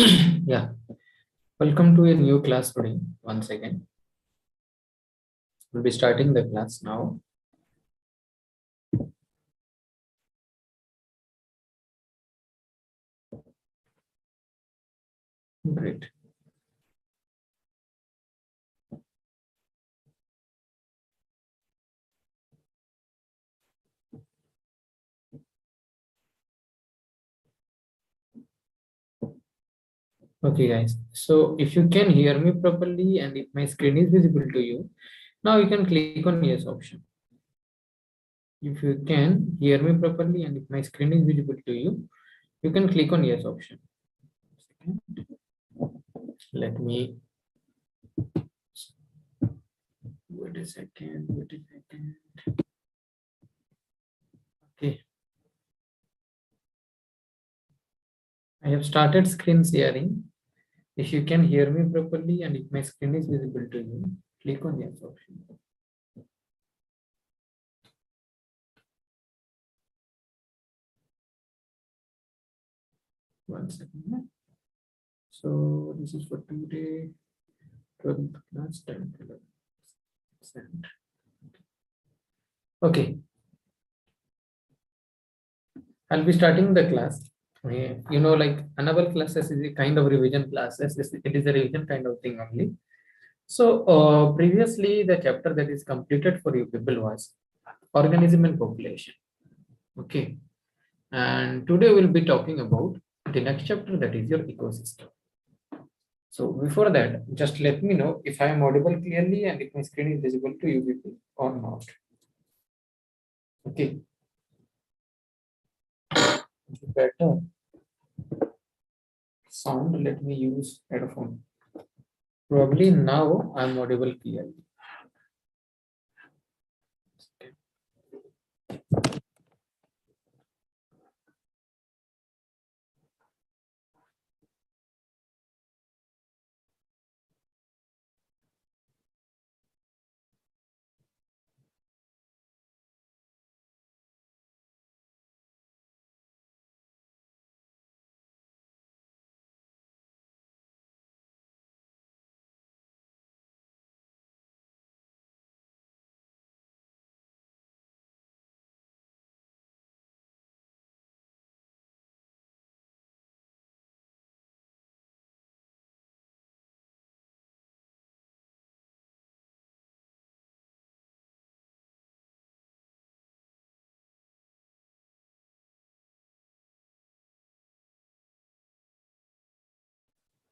Yeah, welcome to a new class today. Once again, we'll be starting the class now. Great. Okay, guys. So if you can hear me properly and if my screen is visible to you, now you can click on yes option. If you can hear me properly and if my screen is visible to you, you can click on yes option. Let me wait a second. Wait a second. Okay. I have started screen sharing. If you can hear me properly and if my screen is visible to you, click on yes option. One second. So this is for today, 12th class, 10th, 11th. Okay, I'll be starting the class. You know, like another classes is a kind of revision classes. It is a revision kind of thing only. So previously the chapter that is completed for you people was organism and population. Okay, and today we'll be talking about the next chapter, that is your ecosystem. So before that, just let me know if I am audible clearly and if my screen is visible to you people or not. Okay. Better sound, let me use headphone. Probably now I'm audible clearly.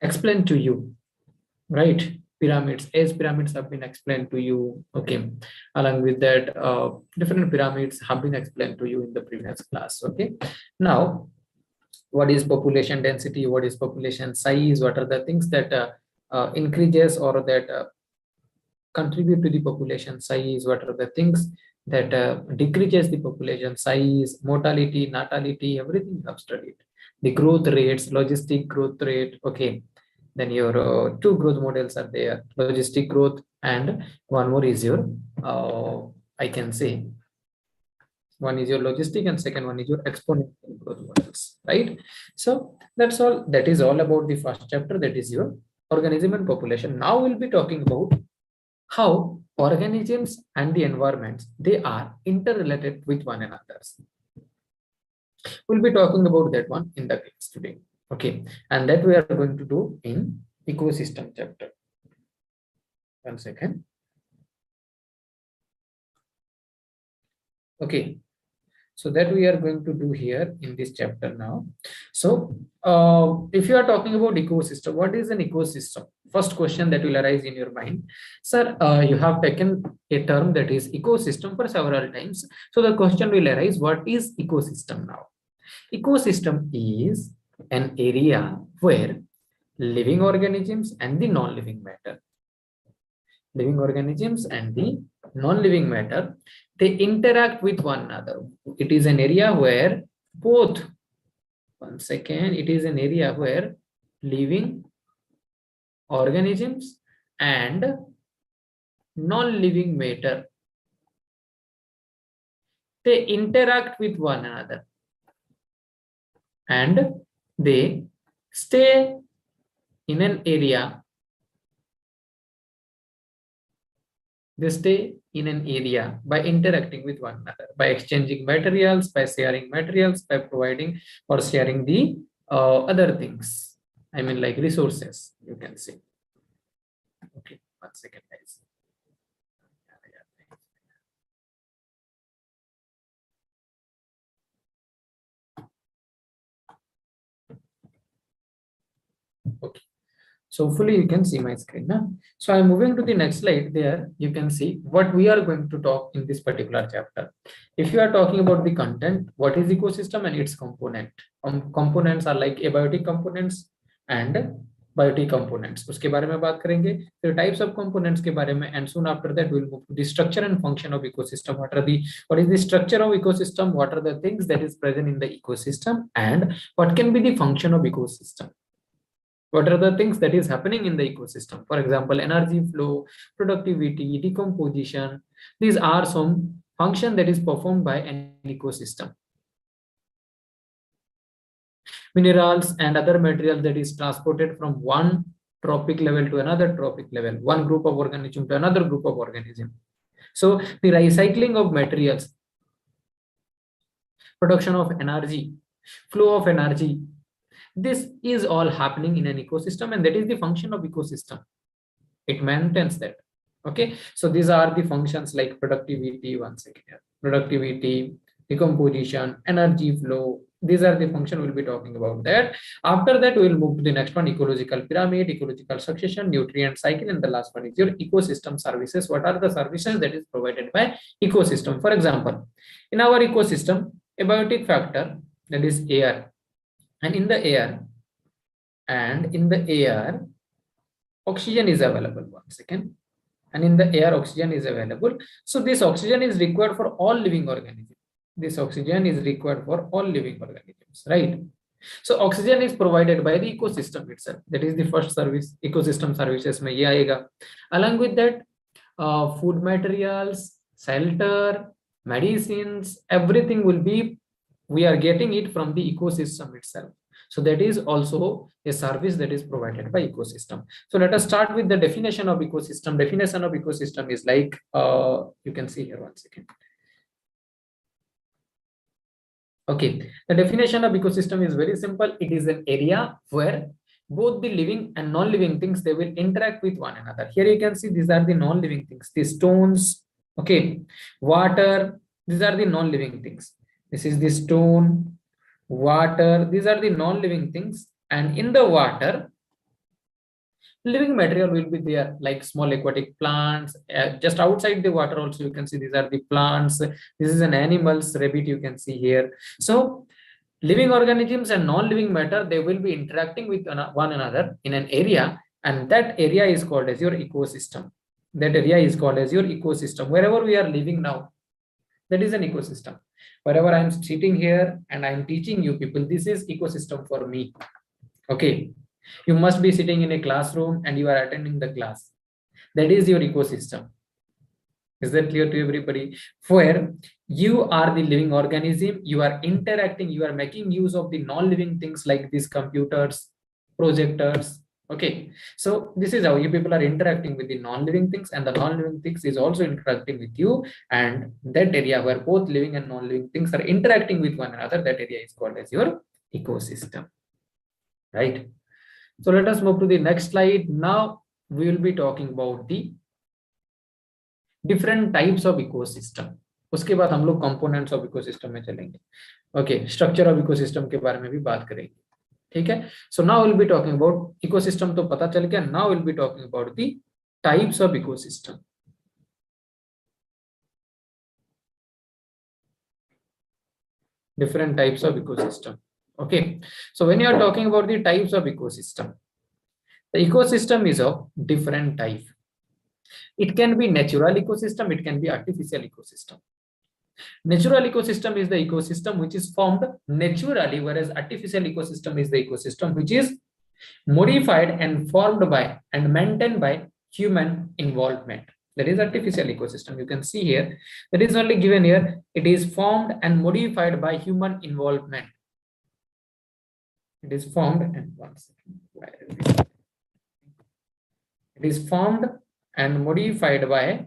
Explain to you, right? Pyramids, as pyramids have been explained to you. Okay, along with that, different pyramids have been explained to you in the previous class. Okay, now what is population density, what is population size, what are the things that increases or that contribute to the population size, what are the things that decreases the population size, mortality, natality, everything you have studied. The growth rates, logistic growth rate. Okay, then your two growth models are there, logistic growth, and one more is your I can say one is your logistic and second one is your exponential growth models, right? So that's all, that is all about the first chapter, that is your organism and population. Now we'll be talking about how organisms and the environments, they are interrelated with one another. We'll be talking about that one in the class today. Okay, and that we are going to do in ecosystem chapter. One second. Okay, so that we are going to do here in this chapter now. So if you are talking about ecosystem, what is an ecosystem? First question that will arise in your mind, sir, you have taken a term that is ecosystem for several times. So the question will arise, what is ecosystem now? Ecosystem is an area where living organisms and the non-living matter, living organisms and the non-living matter, they interact with one another. It is an area where both, one second, it is an area where living organisms and non-living matter, they interact with one another and they stay in an area, they stay in an area by interacting with one another, by exchanging materials, by sharing materials, by providing or sharing the other things. I mean, like resources, you can say. Okay, 1 second, guys. Okay. So hopefully you can see my screen now. So I'm moving to the next slide. There you can see what we are going to talk in this particular chapter. If you are talking about the content, what is ecosystem and its component? Components are like abiotic components and biotic components. उसके बारे में बात करेंगे. फिर types of components के बारे में, and soon after that we'll move to the structure and function of ecosystem. What is the structure of ecosystem? What are the things that is present in the ecosystem, and what can be the function of ecosystem? What are the things that is happening in the ecosystem? For example, energy flow, productivity, decomposition. These are some function that is performed by an ecosystem. Minerals and other material that is transported from one trophic level to another trophic level, one group of organism to another group of organism. So the recycling of materials, production of energy, flow of energy, this is all happening in an ecosystem, and that is the function of ecosystem. It maintains that. Okay, so these are the functions like productivity, once again, productivity, decomposition, energy flow. These are the function we'll be talking about that. After that, we'll move to the next one: ecological pyramid, ecological succession, nutrient cycle, and the last one is your ecosystem services. What are the services that is provided by ecosystem? For example, in our ecosystem, abiotic factor, that is air, and in the air oxygen is available. 1 second. And in the air oxygen is available. So this oxygen is required for all living organisms. This oxygen is required for all living organisms, right? So oxygen is provided by the ecosystem itself. That is the first service. Ecosystem services mein ye aayega. Along with that, food materials, shelter, medicines, everything will be, we are getting it from the ecosystem itself. So that is also a service that is provided by ecosystem. So let us start with the definition of ecosystem. Definition of ecosystem is like, you can see here, 1 second. Okay, the definition of ecosystem is very simple. It is an area where both the living and non-living things, they will interact with one another. Here you can see these are the non-living things, the stones, okay, water, these are the non-living things. This is the stone, water, these are the non-living things, and in the water living material will be there, like small aquatic plants. Just outside the water also you can see these are the plants. This is an animals, rabbit, you can see here. So living organisms and non-living matter, they will be interacting with one another in an area, and that area is called as your ecosystem. That area is called as your ecosystem. Wherever we are living now, that is an ecosystem. Wherever I'm sitting here and I'm teaching you people, this is ecosystem for me. Okay, you must be sitting in a classroom and you are attending the class. That is your ecosystem. Is that clear to everybody? Where you are the living organism, you are interacting, you are making use of the non-living things like these computers, projectors. Okay, so this is how you people are interacting with the non-living things, and the non-living things is also interacting with you, and that area where both living and non-living things are interacting with one another, that area is called as your ecosystem, right? So let us move to the next slide. Now we will be talking about the different types of ecosystem. उसके बाद हम लोग components of ecosystem में चलेंगे. Okay, structure of ecosystem के बारे में भी बात करेंगे. ठीक है? So now we'll be talking about ecosystem तो पता चल गया. Now we'll be talking about the types of ecosystem. Different types of ecosystem. Okay, so when you are talking about the types of ecosystem, the ecosystem is of different type. It can be natural ecosystem, it can be artificial ecosystem. Natural ecosystem is the ecosystem which is formed naturally, whereas artificial ecosystem is the ecosystem which is modified and formed by and maintained by human involvement. That is artificial ecosystem. You can see here, that is only given here. It is formed and modified by human involvement. It is formed and 1 second. It is formed and modified by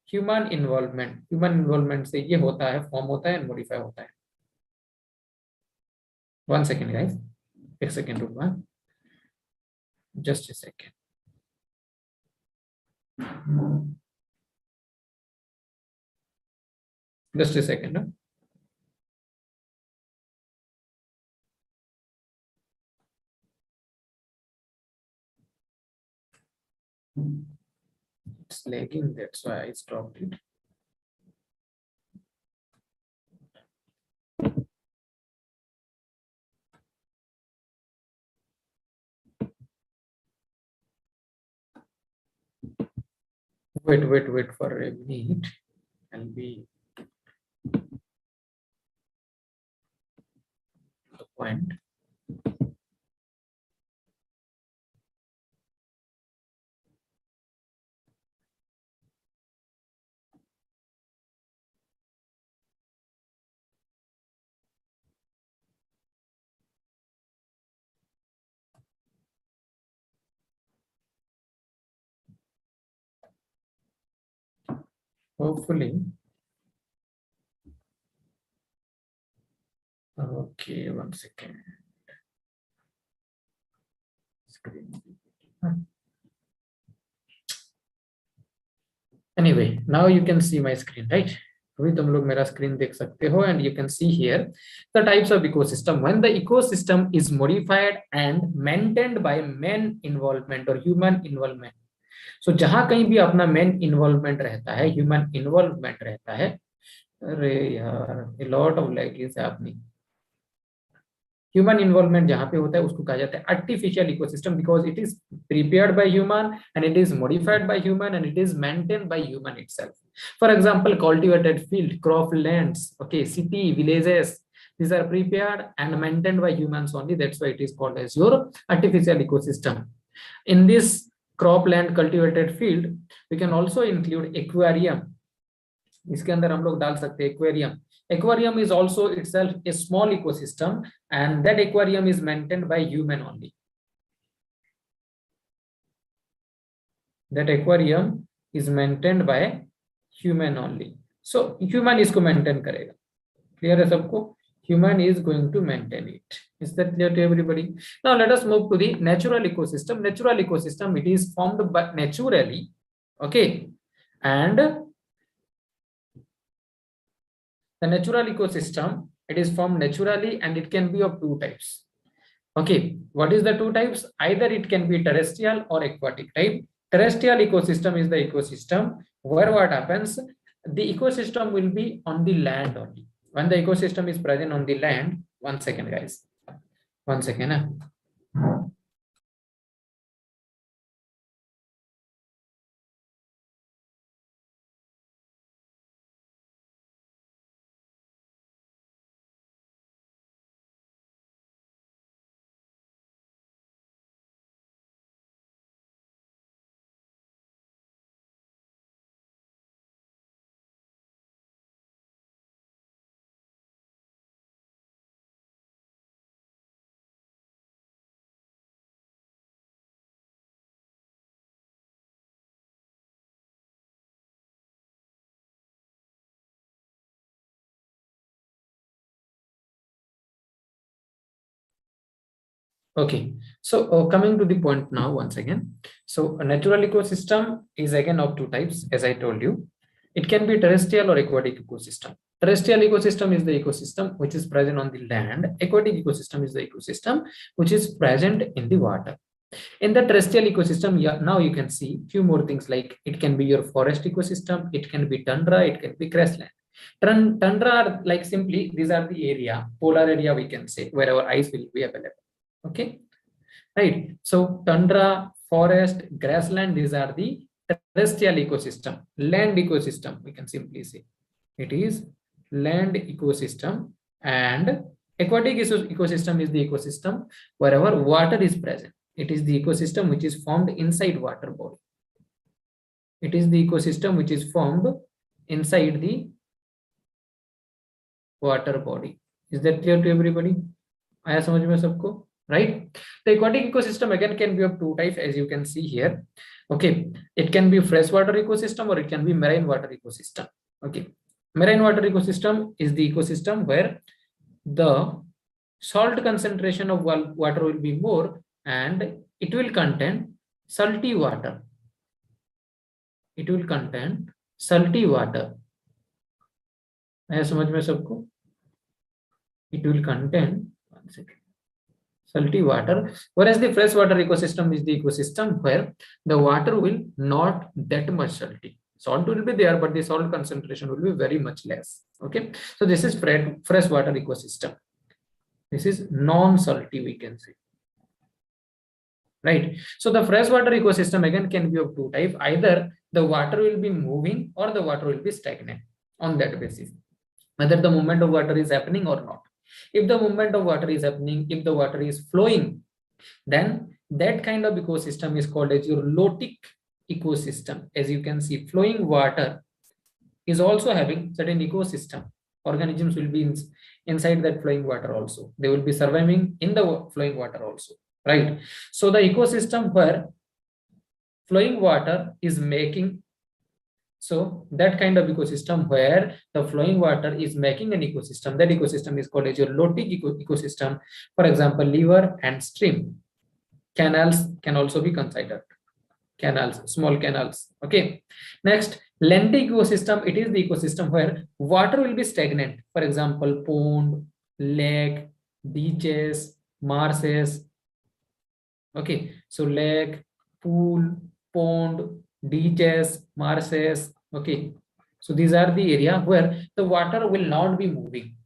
human involvement. Human involvement से ये होता है, form होता है and modify होता है. One second guys, एक second रुकना, just a second. Just a second. It's lagging, that's why I stopped it. Wait for a minute. I'll be the point. Hopefully. Okay, one second. Screen. Anyway, now you can see my screen, right? अभी तुम लोग मेरा screen देख सकते हो, and you can see here the types of ecosystem. When the ecosystem is modified and maintained by man involvement or human involvement. So जहां कहीं भी अपना man involvement रहता है, human involvement रहता है, अरे यार, a lot of lag is happening. Human involvement जहाँ पे होता है उसको कहा जाता है artificial ecosystem, because it is prepared by human and it is modified by human and it is maintained by human itself. For example, cultivated field, croplands, okay, city, villages, these are prepared and maintained by humans only. That's why it is called as your artificial ecosystem. In this cropland, cultivated field, we can also include aquarium. इसके अंदर हम लोग डाल सकते हैं aquarium. Aquarium is also itself a small ecosystem, and that aquarium is maintained by human only. That aquarium is maintained by human only. So human इसको maintain करेगा. Clear है सबको? Human is going to maintain it. Is that clear to everybody? Now let us move to the natural ecosystem. Natural ecosystem, it is formed by naturally, okay, and the natural ecosystem, it is formed naturally and it can be of two types. Okay, what is the two types? Either it can be terrestrial or aquatic type. Terrestrial ecosystem is the ecosystem where what happens, the ecosystem will be on the land only. When the ecosystem is present on the land, one second guys, one second. Okay, so coming to the point now once again. So a natural ecosystem is again of two types, as I told you. It can be terrestrial or aquatic ecosystem. Terrestrial ecosystem is the ecosystem which is present on the land. Aquatic ecosystem is the ecosystem which is present in the water. In the terrestrial ecosystem, now you can see few more things, like it can be your forest ecosystem, it can be tundra, it can be grassland. Tundra are like simply, these are the area, polar area we can say, wherever ice will be available. Okay, right? So tundra, forest, grassland, these are the terrestrial ecosystem. Land ecosystem, we can simply say it is land ecosystem, and aquatic ecosystem is the ecosystem wherever water is present. It is the ecosystem which is formed inside water body. It is the ecosystem which is formed inside the water body. Is that clear to everybody? आया समझ में सबको? right? The aquatic ecosystem again can be of two types, as you can see here. Okay, it can be freshwater ecosystem or it can be marine water ecosystem. Okay, marine water ecosystem is the ecosystem where the salt concentration of water will be more and it will contain salty water. It will contain salty water. है समझ में सबको? It will contain, one second, salty water, whereas the freshwater ecosystem is the ecosystem where the water will not that much salty. Salt will be there, but the salt concentration will be very much less. Okay, so this is freshwater ecosystem. This is non-salty, we can say, right? So the freshwater ecosystem again can be of two types. Either the water will be moving or the water will be stagnant on that basis, whether the movement of water is happening or not. If the movement of water is happening, if the water is flowing, then that kind of ecosystem is called as your lotic ecosystem. As you can see, flowing water is also having certain ecosystem. Organisms will be inside that flowing water also. They will be surviving in the flowing water also, right? So the ecosystem where flowing water is making, so that kind of ecosystem where the flowing water is making an ecosystem, that ecosystem is called as your lotic ecosystem. For example, river and stream. Canals can also be considered. Canals, small canals. Okay. Next, lentic ecosystem. It is the ecosystem where water will be stagnant. For example, pond, lake, beaches, marshes. Okay. So lake, pool, pond, beaches, marshes. Okay. So these are the area where the water will not be moving.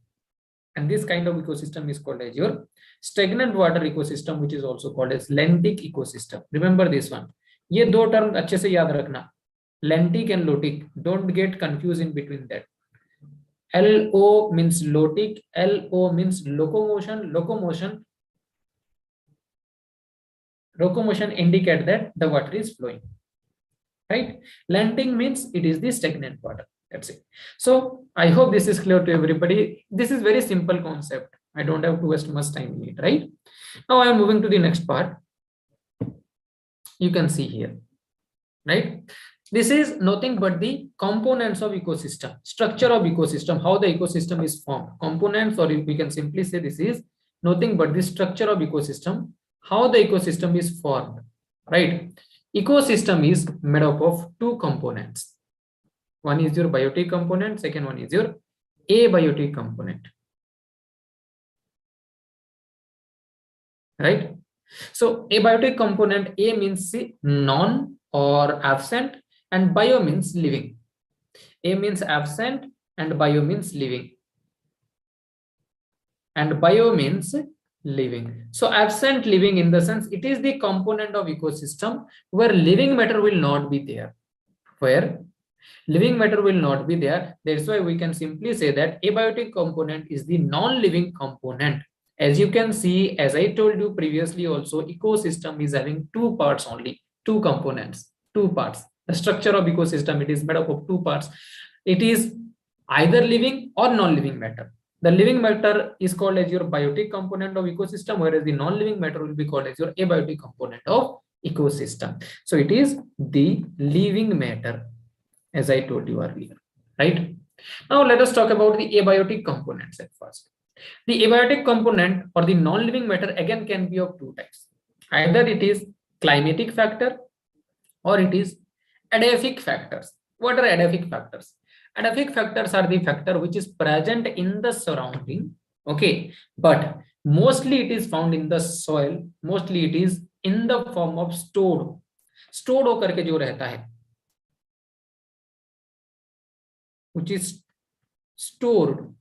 And this kind of ecosystem is called as your stagnant water ecosystem, which is also called as lentic ecosystem. Remember this one. ये दो term अच्छे से याद रखना, lentic and lotic. Don't get confused in between that. LO means lotic, LO means locomotion. Locomotion indicate that the water is flowing, right? Lentic means it is the stagnant water. That's it. So I hope this is clear to everybody. This is very simple concept. I don't have to waste much time in it, right? Now I am moving to the next part. You can see here, right? This is nothing but the components of ecosystem, structure of ecosystem, how the ecosystem is formed. Components, or we can simply say this is nothing but the structure of ecosystem, how the ecosystem is formed, right? Ecosystem is made up of two components. One is your biotic component, second one is your abiotic component, right? So abiotic component, A means non or absent, and bio means living. A means absent and bio means living. And bio means living. So absent, living, in the sense it is the component of ecosystem where living matter will not be there. Where living matter will not be there. That's why we can simply say that abiotic component is the non-living component. As you can see, as I told you previously also, ecosystem is having two parts only, two components, two parts. The structure of ecosystem, it is made up of two parts. It is either living or non-living matter. The living matter is called as your biotic component of ecosystem, whereas the non-living matter will be called as your abiotic component of ecosystem. So it is the living matter, as I told you earlier, right? Now let us talk about the abiotic components at first. The abiotic component or the non-living matter again can be of two types. Either it is climatic factor or it is adaphic factors. What are adaphic factors? Adaphic factors are the factor which is present in the surrounding, okay, but mostly it is found in the soil. Mostly it is in the form of stored होकर के जो रहता है, which is stored.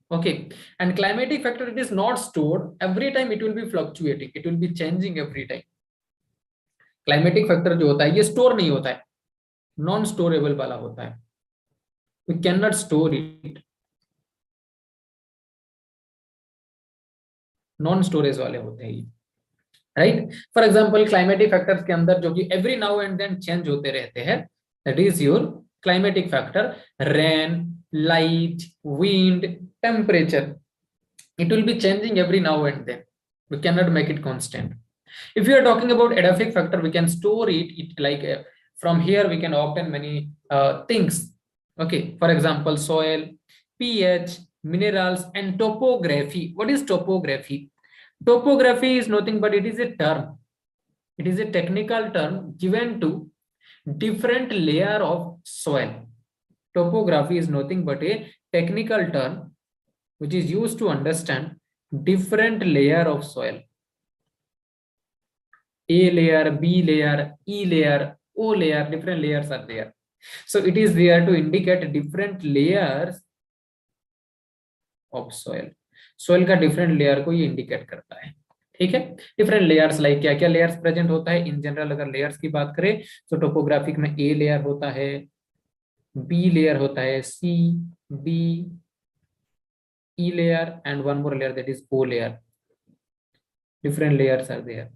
Okay, and climatic factor, it is not stored. Every time it will be fluctuating, it will be changing every time. Climatic factor जो होता है ये store नहीं होता है, नॉन स्टोरेबल वाला होता है. We cannot store it. Non storage वाले होते हैं, right? For example climatic factors के अंदर जो कि every now and then change होते रहते हैं, that is your climatic factor. Rain, light, wind, temperature, it will be changing every now and then. We cannot make it constant. If we are talking about edaphic factor, we can store it like from here we can obtain many things. Okay, for example, soil, pH, minerals, and topography. What is topography? Topography is nothing but it is a term. It is a technical term given to different layer of soil. Topography is nothing but a technical term which is used to understand different layer of soil. A layer, B layer, E layer, O layer, different layers are there. So it is there to indicate different layers of soil. Soil का different layer को ये indicate करता है. ठीक है, different layers like क्या क्या layers present होता है इन जनरल. अगर लेयर्स की बात करें तो टोपोग्राफिक में ए लेयर होता है, बी लेयर होता है, C, D, E layer and one more layer that is O layer. Different layers are there.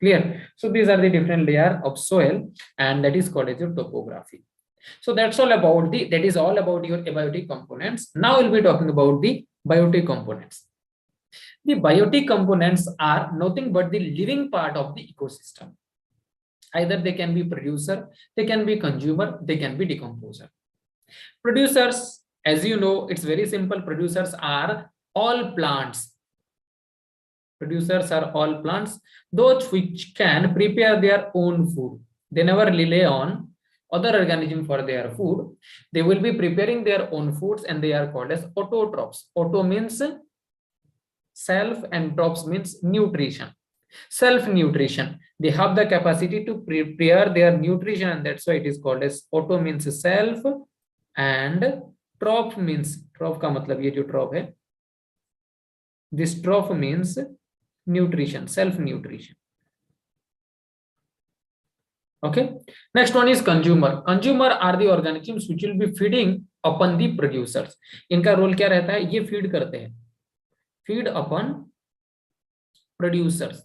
Clear? So these are the different layer of soil and that is called as your topography. So that's all about that is all about your abiotic components. Now we'll be talking about the biotic components. The biotic components are nothing but the living part of the ecosystem. Either they can be producer, they can be consumer, they can be decomposer. Producers, as you know, it's very simple. Producers are all plants. Producers are all plants, those which can prepare their own food. They never rely on other organism for their food. They will be preparing their own foods and they are called as autotrophs. Auto means self and trophs means nutrition. Self-nutrition. They have the capacity to prepare their nutrition and that's why it is called as auto means self and troph means, troph का मतलब ये जो troph है, this troph means nutrition, self-nutrition. Okay. Next one is consumer. Consumer are the organisms which will be feeding upon the producers. इनका role क्या रहता है? ये फीड करते हैं, feed upon producers.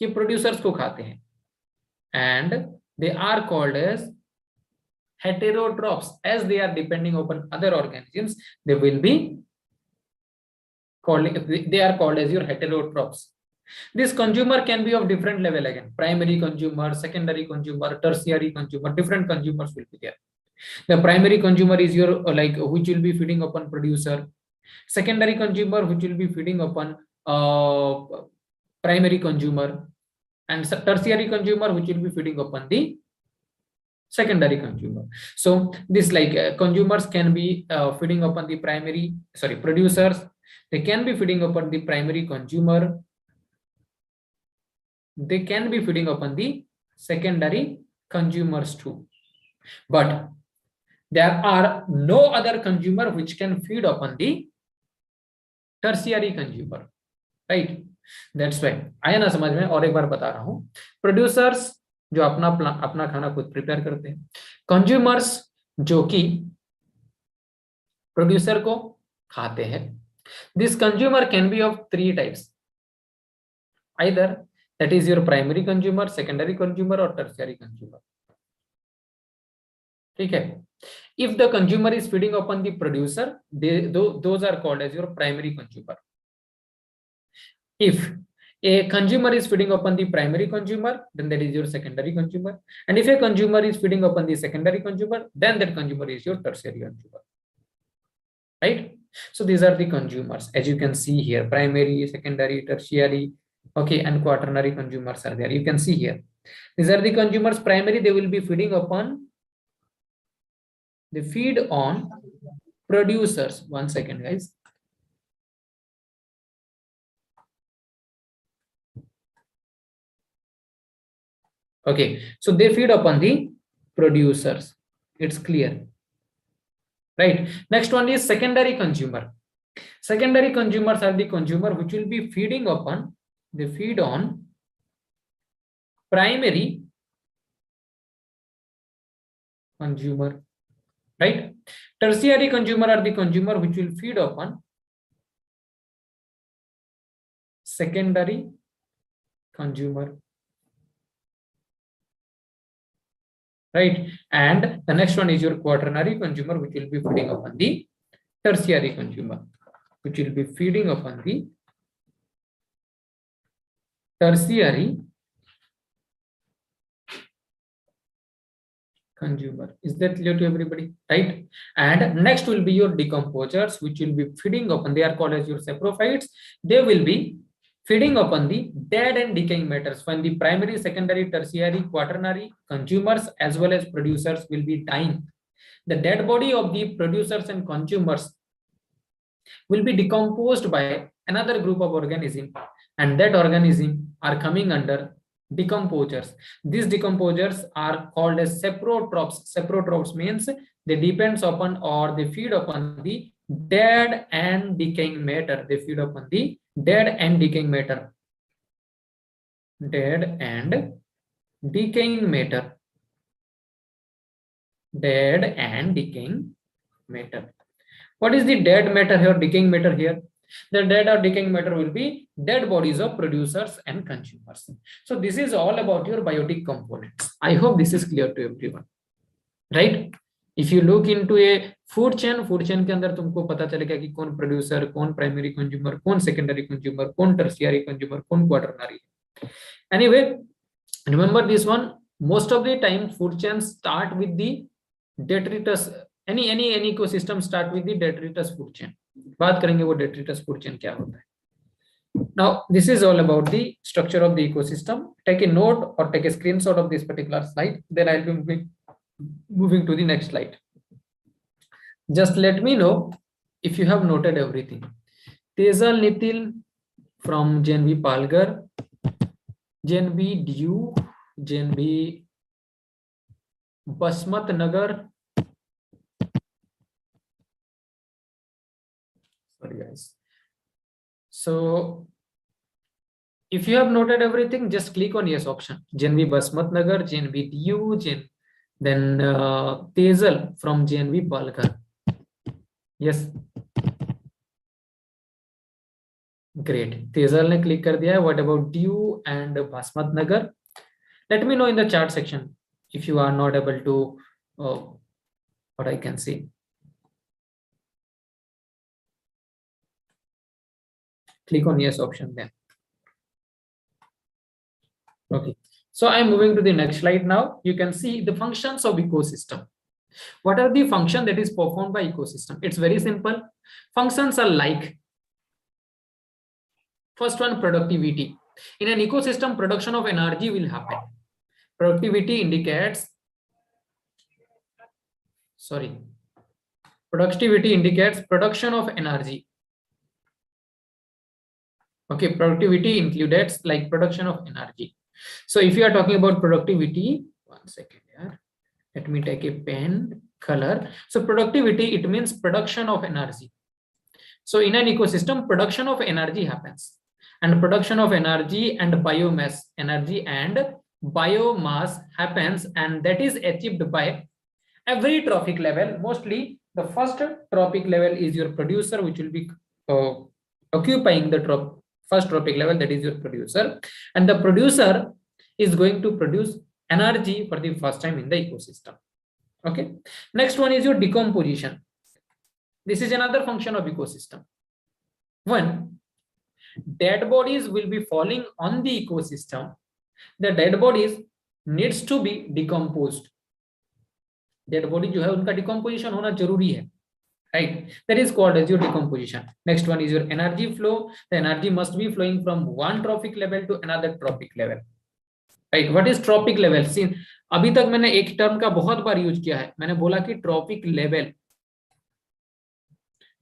ये producers को खाते हैं and they are called as heterotrophs. As they are depending upon other organisms, they will be they are called as your heterotrophs. This consumer can be of different level again. Primary consumer, secondary consumer, tertiary consumer, different consumers will be there. The primary consumer is your like which will be feeding upon producer. Secondary consumer which will be feeding upon primary consumer, and tertiary consumer which will be feeding upon the secondary consumer. So this like consumers can be feeding upon the producers. They can be feeding upon the primary consumer. They can be feeding upon the secondary consumers too. But there are no other consumer which can feed upon the tertiary consumer, right? That's why आया ना समझ में. और एक बार बता रहा हूं, producers जो अपना खाना खुद प्रिपेयर करते हैं, कंज्यूमर्स जो कि प्रोड्यूसर को खाते हैं. This consumer can be of three types. Either that is your primary consumer, secondary consumer or tertiary consumer. ठीक है. If the consumer is feeding upon the producer, those are called as your primary consumer. If a consumer is feeding upon the primary consumer, then that is your secondary consumer. And if a consumer is feeding upon the secondary consumer, then that consumer is your tertiary consumer. Right? So these are the consumers. As you can see here, primary, secondary, tertiary, okay, and quaternary consumers are there. You can see here. These are the consumers. Primary, they will be feeding upon, they feed on producers. 1 second, guys. Okay, so they feed upon the producers. It's clear, right? Next one is secondary consumer. Secondary consumers are the consumer which will be feeding upon, they feed on primary consumer, right? Tertiary consumer are the consumer which will feed upon secondary consumer, right? And the next one is your quaternary consumer which will be feeding upon the tertiary consumer, which will be feeding upon the tertiary consumer. Is that clear to everybody? Right? And next will be your decomposers, which will be feeding upon, they are called as your saprophytes. They will be feeding upon the dead and decaying matters when the primary, secondary, tertiary, quaternary consumers as well as producers will be dying. The dead body of the producers and consumers will be decomposed by another group of organisms, and that organism are coming under decomposers. These decomposers are called as saprotrophs. Saprotrophs means they depends upon or they feed upon the dead and decaying matter. They feed upon the dead and decaying matter. Dead and decaying matter. Dead and decaying matter. What is the dead matter here, decaying matter here? The dead or decaying matter will be dead bodies of producers and consumers. So this is all about your biotic components. I hope this is clear to everyone, right? If you look into a food chain के अंदर तुमको पता चलेगा कि कौन producer, कौन primary consumer, कौन secondary consumer, कौन tertiary consumer, कौन quaternary. Anyway, remember this one. Most of the time, food chains start with the detritus. Any ecosystem start with the detritus food chain. बात करेंगे वो detritus food chain क्या होता है. Now this is all about the structure of the ecosystem. Take a note or take a screenshot of this particular slide. Then I'll be moving to the next slide. Just let me know if you have noted everything. Tejal Nitil from JNV Palgar, JNV Dew, JNV Basmat Nagar. Sorry guys. So if you have noted everything, just click on yes option. JNV Basmat Nagar, JNV DU, then Tejal from JNV Palgar. Yes. Great. Tejal ने click कर दिया है. What about DU and Basmat Nagar? Let me know in the chat section if you are not able to what I can see. Click on yes option then. Okay. So I'm moving to the next slide now. You can see the functions of ecosystem. What are the functions that is performed by ecosystem? It's very simple. Functions are like, first one, productivity. In an ecosystem, production of energy will happen. Productivity indicates, productivity indicates production of energy. Okay, productivity includes like production of energy. So if you are talking about productivity, one second here, let me take a pen, color. So productivity, it means production of energy. So in an ecosystem, production of energy happens, and production of energy and biomass, energy and biomass happens, and that is achieved by every trophic level. Mostly the first trophic level is your producer, which will be occupying the first trophic level, that is your producer, and the producer is going to produce energy for the first time in the ecosystem. Okay, next one is your decomposition. This is another function of ecosystem. When dead bodies will be falling on the ecosystem, the dead bodies needs to be decomposed. Dead body जो है उनका decomposition होना जरूरी है, right? That is called as your decomposition. Next one is your energy flow. The energy must be flowing from one trophic level to another trophic level, right? What is trophic level? See, अभी तक मैंने एक term का बहुत बार use किया है. मैंने बोला कि trophic level.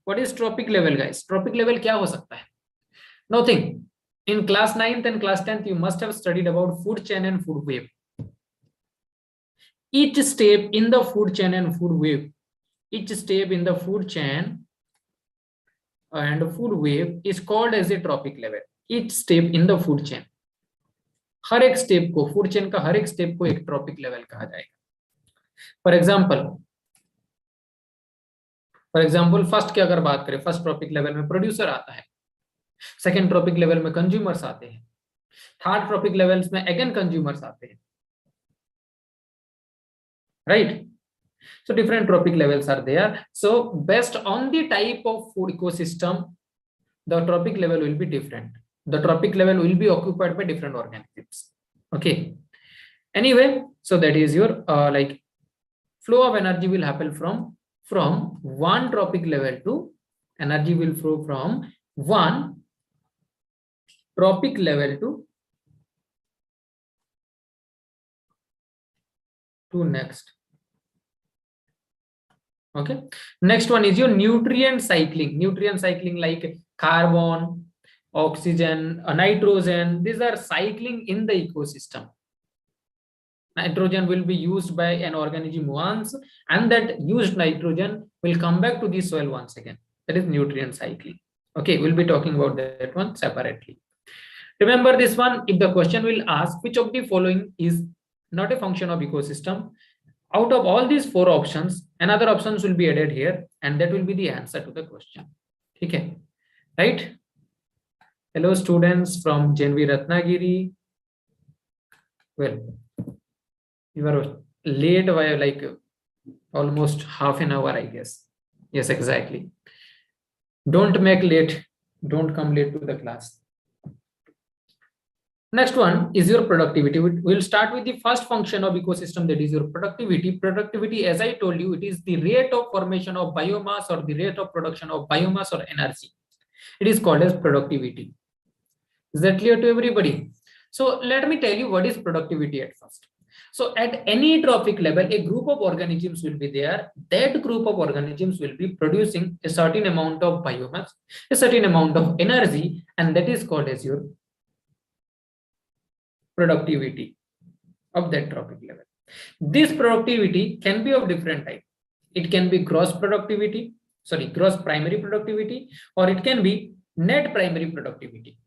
What is trophic level, guys? Trophic level क्या हो सकता है? Nothing. In class 9th and class 10th, you must have studied about food chain and food wave. Each step in the food chain and food wave, each step in the food chain and food wave is called as a trophic level. Each step in the food chain, हर एक step को, food chain का हर एक step को एक trophic level कहा जाएगा. For example first की अगर बात करें, फर्स्ट ट्रॉपिक लेवल में प्रोड्यूसर आता है, सेकेंड ट्रॉपिक लेवल में कंज्यूमर्स आते हैं, थर्ड ट्रॉपिक लेवल्स में अगेन कंज्यूमर्स आते हैं, right? So different trophic levels are there. So based on the type of food ecosystem, the trophic level will be different. The trophic level will be occupied by different organisms. Okay, anyway, so that is your like flow of energy will happen from one trophic level to energy will flow from one trophic level to next. Okay, next one is your nutrient cycling like carbon, oxygen, nitrogen. These are cycling in the ecosystem. Nitrogen will be used by an organism once, and that used nitrogen will come back to the soil once again. That is nutrient cycling. Okay, we'll be talking about that one separately. Remember this one, if the question will ask which of the following is not a function of ecosystem, out of all these four options, another options will be added here, and that will be the answer to the question. Okay, right? Hello students from Janvi Ratnagiri. Well, you are late by like almost half an hour, I guess. Yes, exactly. Don't make late, don't come late to the class. Next one is your productivity. We'll start with the first function of ecosystem, that is your productivity. Productivity, as I told you, it is the rate of formation of biomass or the rate of production of biomass or energy. It is called as productivity. Is that clear to everybody? So let me tell you what is productivity at first. So at any trophic level, a group of organisms will be there. That group of organisms will be producing a certain amount of biomass, a certain amount of energy, and that is called as your productivity of that trophic level. This productivity can be of different type. It can be gross primary productivity, or it can be net primary productivity.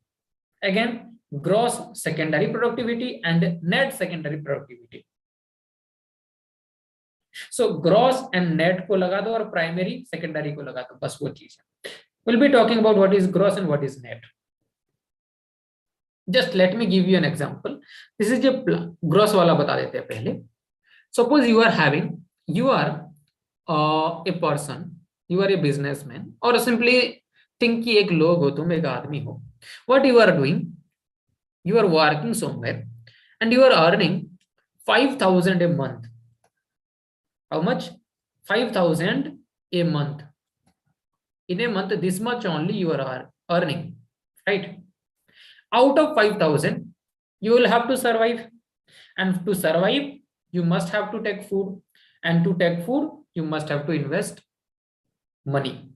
Again, gross secondary productivity and net secondary productivity. So gross and net को लगा दो और primary secondary को लगा दो, बस वो चीज है. We'll be talking about what is gross and what is net. Just let me give you an example. This is जो gross वाला बता देते हैं पहले. Suppose you are a person, you are a businessman, or simply think कि एक लोग हो, तुम एक आदमी हो. What you are doing? You are working somewhere and you are earning 5,000 a month. How much? 5,000 a month. In a month, this much only you are earning, right? Out of 5,000, you will have to survive. And to survive, you must have to take food. And to take food, you must have to invest money.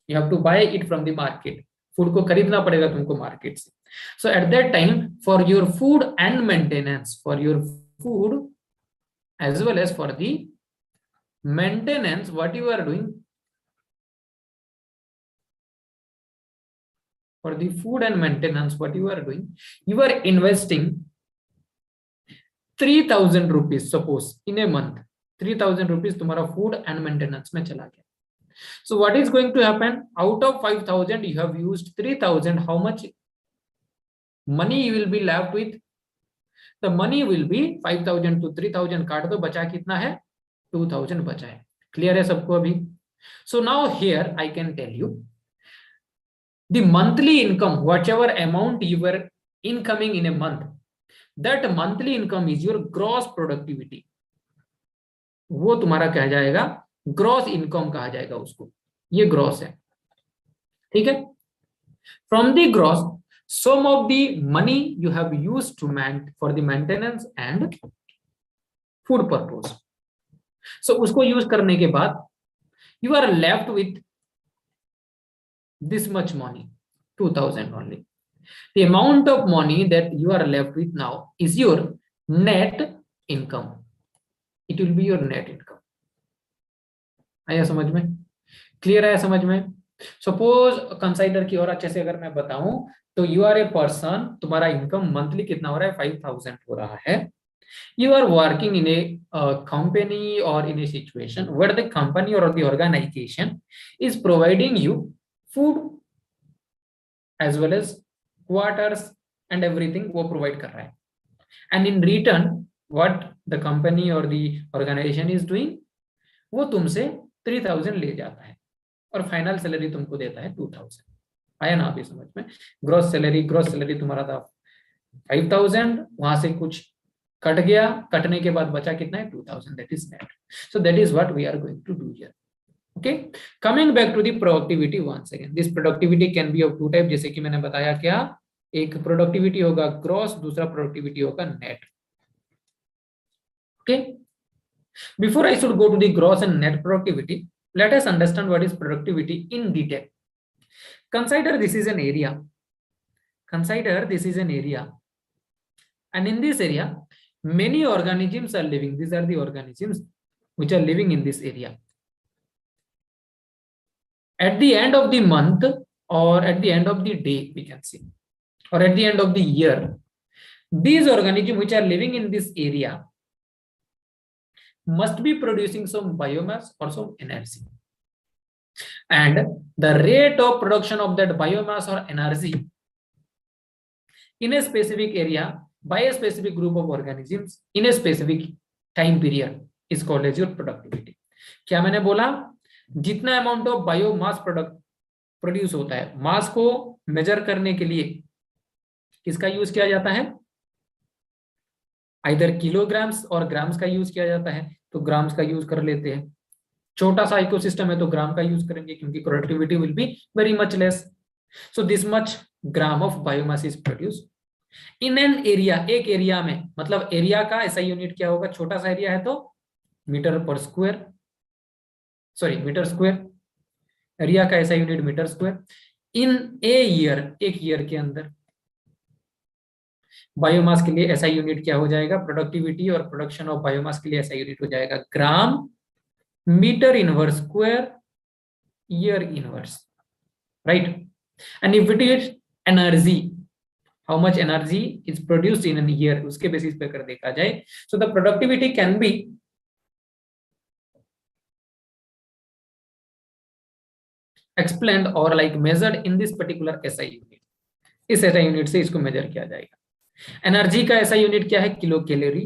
You have to buy it from the market. Food को खरीदना पड़ेगा तुमको market से. So at that time, for your food and maintenance, for your food as well as for the maintenance, what you are doing? For the food and maintenance, what you are doing? You are investing 3,000 rupees, suppose in a month. 3,000 rupees तुम्हारा food and maintenance में चला गया. So what is going to happen? Out of 5,000, you have used 3,000. How much money you will be left with? The money will be 5,000 to 3,000 काट दो, बचा कितना है? 2,000 बचा है. Clear है सबको अभी? So now here I can tell you the monthly income, whatever amount you were incoming in a month, that monthly income is your gross productivity. वो तुम्हारा कहा जाएगा ग्रॉस इनकम कहा जाएगा उसको. ये ग्रॉस है, ठीक है. From the gross, some of the money you have used to for the maintenance and food purpose. So उसको यूज करने के बाद you are left with this much money, 2,000 only. The amount of money that you are left with now is your net income. It will be your net income. आया समझ में? Clear आया समझ में? सपोज कंसाइडर की और अच्छे से अगर मैं बताऊं तो यू आर ए पर्सन, तुम्हारा इनकम मंथली कितना हो रहा है? 5,000 हो रहा है. You are working in a company or in a situation where the company or the organization is providing you food as well as quarters and everything वो provide कर रहा है. And in return, what the company or the organization is doing, वो तुमसे 3,000 ले जाता है और फाइनल सैलरी तुमको देता है 2,000. आया ना अभी समझ में? ग्रॉस सैलरी तुम्हारा था 5000, वहां से कुछ कट गया, कटने के बाद बचा कितना है 2000, that is net. So that is what we are going to do here. Okay, coming back to the productivity once again. This productivity can be of two type, जैसे कि मैंने बताया क्या, एक प्रोडक्टिविटी होगा ग्रॉस, दूसरा प्रोडक्टिविटी होगा net. Okay, before I should go to the gross and net productivity, let us understand what is productivity in detail. Consider this is an area. Consider this is an area, and in this area many organisms are living. These are the organisms which are living in this area. At the end of the month, or at the end of the day, we can see, or at the end of the year, these organisms which are living in this area must be producing some biomass or some energy, and the rate of production of that biomass or energy in a specific area by a specific group of organisms in a specific time period is called as your productivity. क्या मैंने बोला, जितना amount of biomass produce होता है, मास को major करने के लिए किसका यूज किया जाता है, आइदर किलोग्राम्स और ग्राम्स का यूज किया जाता है, तो ग्राम्स का यूज कर लेते हैं. छोटा सा इकोसिस्टम है तो ग्राम का यूज करेंगे, क्योंकि productivity will be very much less. So this much gram of biomass is produce in an area. एक एरिया में, मतलब एरिया का ऐसा यूनिट क्या होगा, छोटा सा एरिया है तो मीटर पर square, sorry metre square, area का ऐसा unit metre square. In a year, एक ईयर के अंदर बायोमास के लिए ऐसा यूनिट क्या हो जाएगा, प्रोडक्टिविटी और प्रोडक्शन ऑफ बायोमास के लिए ऐसा यूनिट हो जाएगा gram metre inverse square year inverse, right. And if it is energy, how much energy is produced in an year, उसके बेसिस पे कर देखा जाए. So the productivity can be explained or like measured in this particular SI unit. इस SI unit से इसको major किया जाएगा. एनर्जी का SI यूनिट क्या है, किलो कैलोरी,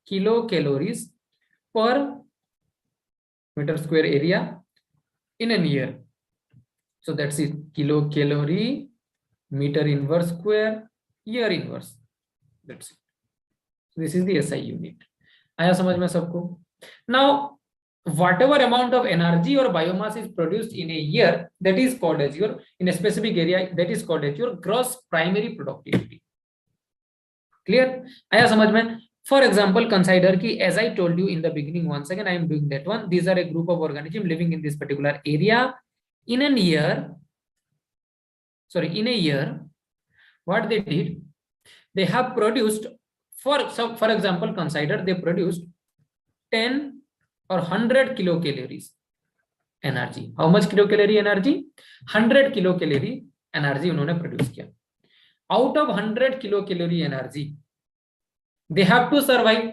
किलो कैलोरीज पर metre square area in an year. So that's it, kilo calorie metre inverse square year inverse, that's it. This is the SI unit. आया समझ में सबको? Now whatever amount of energy or biomass is produced in a year, that is called as your, in a specific area, that is called as your gross primary productivity. Clear? आया समझ में? For example, consider कि as I told you in the beginning, once again I am doing that one. These are a group of organisms living in this particular area. In an year, sorry, in a year, what they did, they have produced, for example, consider they produced 10 or 100 kilocalories energy. How much kilocalorie energy? 100 kilocalorie energy उन्होंने produce किया. Out of 100 kilocalorie energy, they have to survive,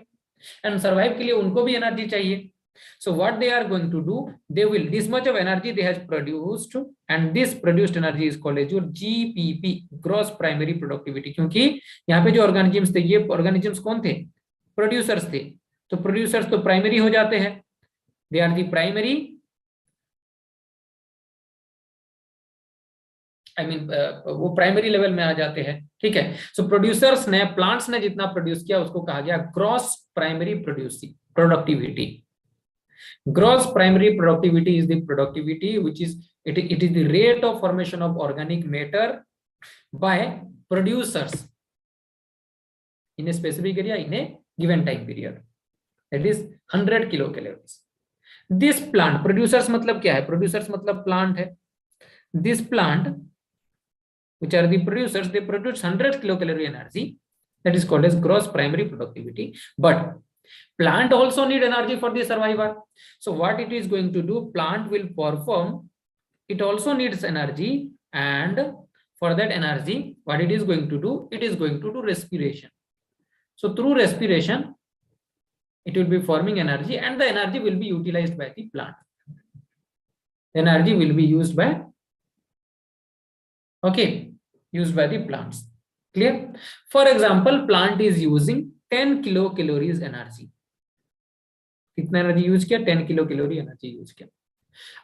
and survive के लिए उनको भी energy चाहिए. So what they are going to do, they will, this much of energy they has produced, and this produced energy is called as your GPP, gross primary productivity. क्योंकि यहाँ पे जो organisms थे, ये ऑर्गेनिजम्स कौन थे, producers थे. तो प्रोड्यूसर्स तो प्राइमरी हो जाते हैं, they are the primary, I mean वो प्राइमरी लेवल में आ जाते हैं. ठीक है. सो प्रोड्यूसर्स ने, प्लांट्स ने जितना प्रोड्यूस किया उसको कहा गया gross primary productivity. Gross primary productivity is the productivity which is it is the rate of formation of organic matter by producers in a specific area in a given time period. That is 100 kilocalories. This plant, producers मतलब क्या है, producers मतलब plant है. This plant, which are the producers, they produce 100 kilocalorie energy. That is called as gross primary productivity. But plant also need energy for the survival. So what it is going to do, plant will perform, it also needs energy, and for that energy, what it is going to do, it is going to do respiration. So through respiration, it will be forming energy, and the energy will be utilized by the plant. Energy will be used by, okay, used by the plants. Clear? For example, plant is using 10 kilocalories energy. कितना energy use किया, 10 kilo calorie energy use किया.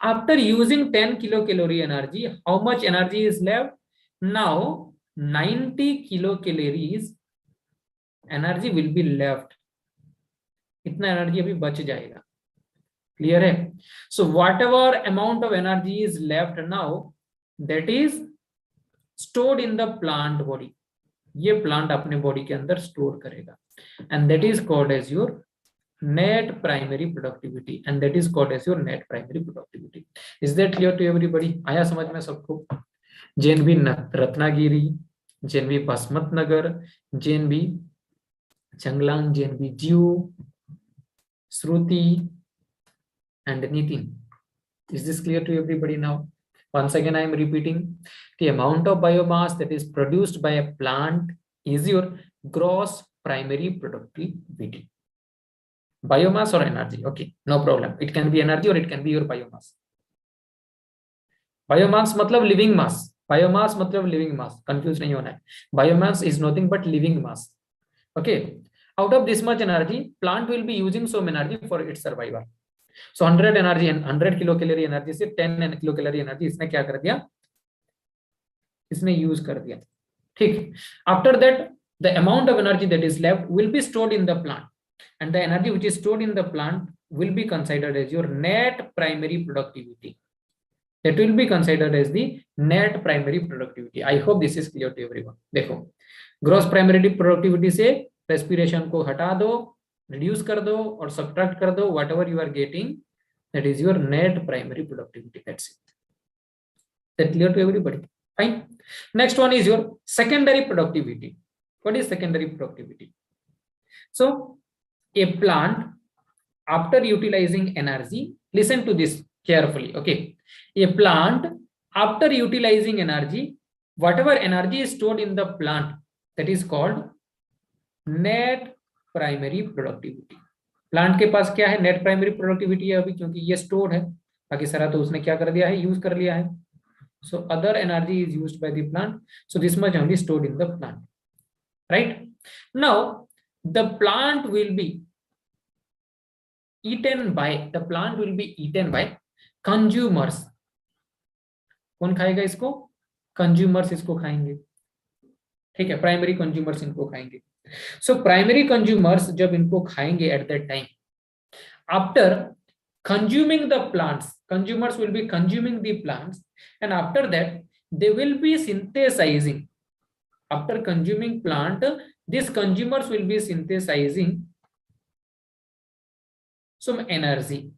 After using 10 kilocalorie energy, how much energy is left? Now 90 kilocalories energy will be left. इतना energy अभी बच जाएगा. Clear है? So whatever amount of energy is left now, that is stored in the plant body. ये plant अपने body के अंदर store करेगा, and that is called as your net primary productivity, and that is called as your net primary productivity. Is that clear to everybody? आया समझ में सबको? JNB Ratnagiri, JNB Basmat नगर, JNB Changlang, JNB जीव, श्रुति and Nitin. Is this clear to everybody now? Once again I am repeating, the amount of biomass that is produced by a plant is your gross primary productivity. Biomass or energy? Okay, no problem. It can be energy or it can be your biomass. Biomass मतलब living mass. Biomass मतलब living mass. Confused नहीं होना है. Biomass is nothing but living mass. Okay. Out of this much energy, plant will be using some energy for its survival. So 100 energy and 100 kilocalorie energy से 10 kilocalorie energy इसने क्या कर दिया? इसने use कर दिया. ठीक. After that, the amount of energy that is left will be stored in the plant. And the energy which is stored in the plant will be considered as your net primary productivity. That will be considered as the net primary productivity. I hope this is clear to everyone. देखो, gross primary productivity से respiration को हटा दो, reduce कर दो और subtract कर दो, whatever you are getting, that is your net primary productivity. That's it. That clear to everybody? Fine. Next one is your secondary productivity. What is secondary productivity? So a plant, after utilizing energy, listen to this carefully. Okay, a plant, after utilizing energy, whatever energy is stored in the plant, that is called net primary productivity. Plant के पास क्या है? Net primary productivity है अभी, क्योंकि ये stored है. बाकी सारा तो उसने क्या कर दिया है? यूज कर लिया है. So other energy is used by the plant, so this much only stored in the plant. Right now the plant will be eaten by consumers. कौन खाएगा इसको? कंज्यूमर्स इसको खाएंगे. ठीक है, प्राइमरी कंज्यूमर्स इनको खाएंगे. सो प्राइमरी कंज्यूमर्स जब इनको खाएंगे at that time, after consuming the plants, consumers will be consuming the plants, and after that they will be synthesizing. After consuming plant, these consumers will be synthesizing some energy.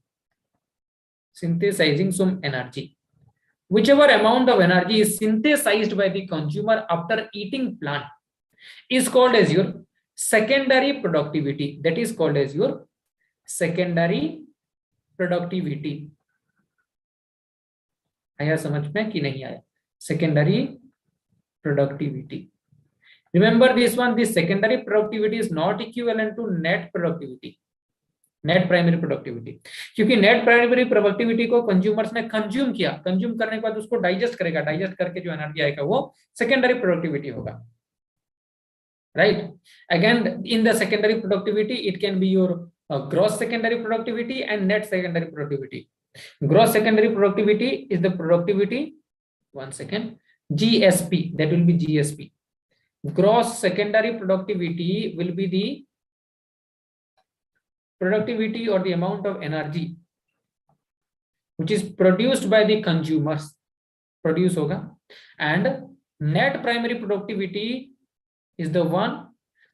Whichever amount of energy is synthesized by the consumer after eating plant is called as your secondary productivity. That is called as your secondary productivity. आया समझ में कि नहीं आया? Secondary productivity. Remember this one, this secondary productivity is not equivalent to net productivity, net primary productivity. क्योंकि net primary productivity को consumers ने consume किया, consume करने के बाद उसको digest करेगा, digest करके जो energy आएगा वो secondary productivity होगा. Right? Again, in the secondary productivity, it can be your gross secondary productivity and net secondary productivity. Gross secondary productivity is the productivity, one second, GSP, that will be GSP. Gross secondary productivity will be the productivity or the amount of energy which is produced by the consumers, produce होगा. And net primary productivity is the one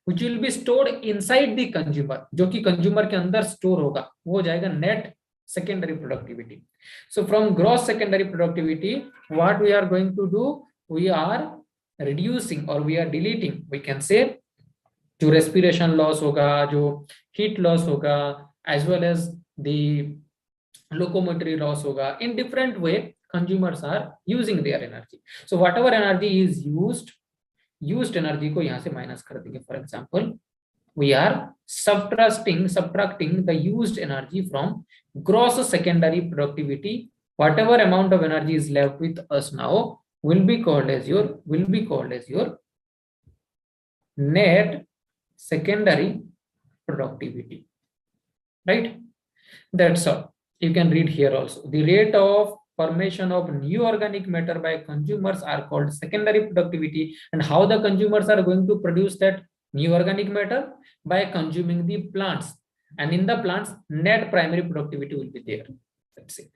which will be stored inside the consumer, जो कि consumer के अंदर store होगा, वो जाएगा net secondary productivity. So from gross secondary productivity, what we are going to do, we are reducing or we are deleting, we can say, जो respiration loss होगा, जो heat loss होगा, as well as the locomotory loss होगा. In different way, consumers are using their energy. So whatever energy is used energy को यहाँ से minus कर देंगे. For example, we are subtracting the used energy from gross secondary productivity. Whatever amount of energy is left with us now will be called as your net secondary productivity. Right? That's all. You can read here also. The rate of formation of new organic matter by consumers are called secondary productivity. And how the consumers are going to produce that new organic matter? By consuming the plants. And in the plants, net primary productivity will be there. That's it.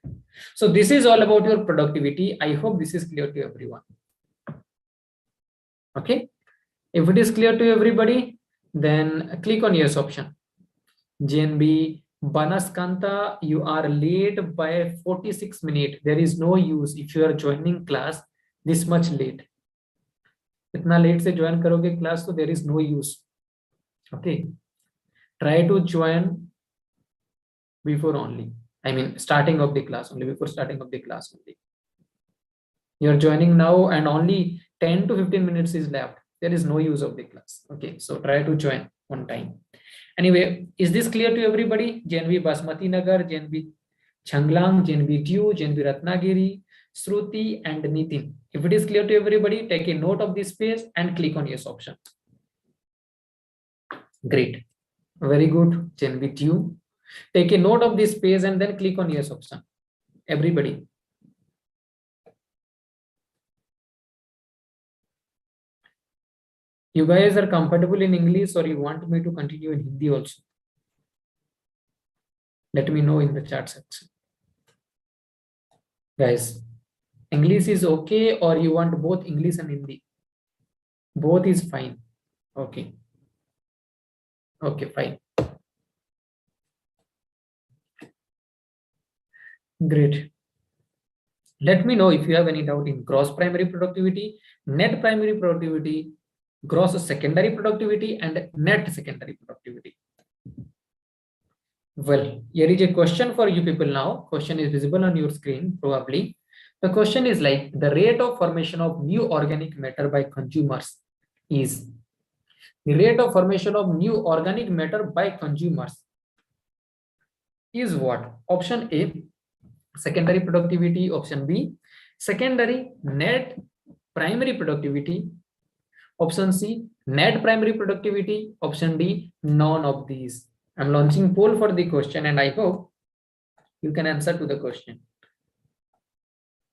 So this is all about your productivity. I hope this is clear to everyone. Okay. If it is clear to everybody, then click on yes option. JNB Banaskanta, you are late by 46 minutes. There is no use if you are joining class this much late. इतना late से join करोगे class तो there is no use. Okay. Try to join before only. I mean starting of the class only, before starting of the class only. You are joining now and only 10 to 15 minutes is left. There is no use of the class. Okay. So try to join on time. Anyway, is this clear to everybody? JNB Basmati Nagar, JNB Changlang, JNB Dew, JNB Ratnagiri, Shruti and Nitin. If it is clear to everybody, take a note of this page and click on yes option. Great. Very good. JNB Dew. Take a note of this page and then click on yes option. Everybody. You guys are comfortable in English or you want me to continue in Hindi also? Let me know in the chat section. Guys, English is okay or you want both English and Hindi? Both is fine. Okay. Okay, fine. Great. Let me know if you have any doubt in gross primary productivity, net primary productivity, gross secondary productivity and net secondary productivity. Well, here is a question for you people now. Question is visible on your screen probably. The question is like the rate of formation of new organic matter by consumers is the rate of formation of new organic matter by consumers is what? Option A, secondary productivity. Option B, secondary net primary productivity. Option C, net primary productivity. Option D, none of these. I'm launching poll for the question and I hope you can answer to the question.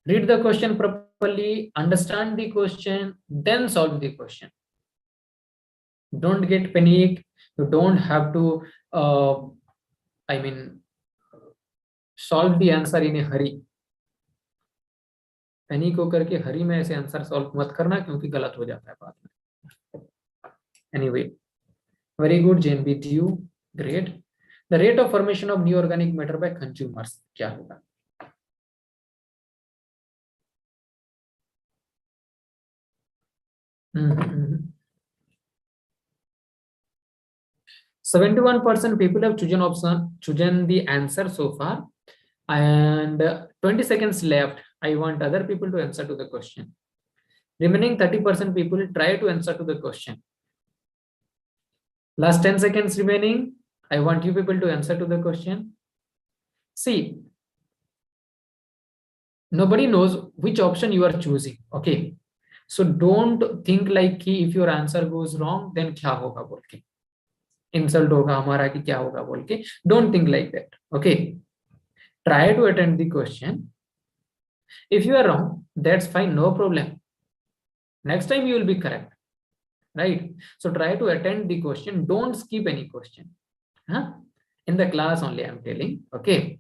Read the question properly, understand the question, then solve the question. Don't get panic. You don't have to, solve the answer in a hurry. Panic होकर के हरी में ऐसे answer solve मत करना क्योंकि गलत हो जाता है बाद में. Anyway, very good JNB Dew, great. The rate of formation of new organic matter by consumers क्या होगा? Mm-hmm. 71% people have chosen the answer so far, and 20 seconds left. I want other people to answer to the question. Remaining 30% people try to answer to the question. Last 10 seconds remaining. I want you people to answer to the question. See, nobody knows which option you are choosing. Okay, so don't think like if your answer goes wrong, then क्या होगा बोल के insult होगा हमारा कि क्या होगा बोल के. Don't think like that. Okay, try to attend the question. If you are wrong, that's fine, no problem. Next time you will be correct, right? So try to attend the question. Don't skip any question. In the class only I'm telling. Okay,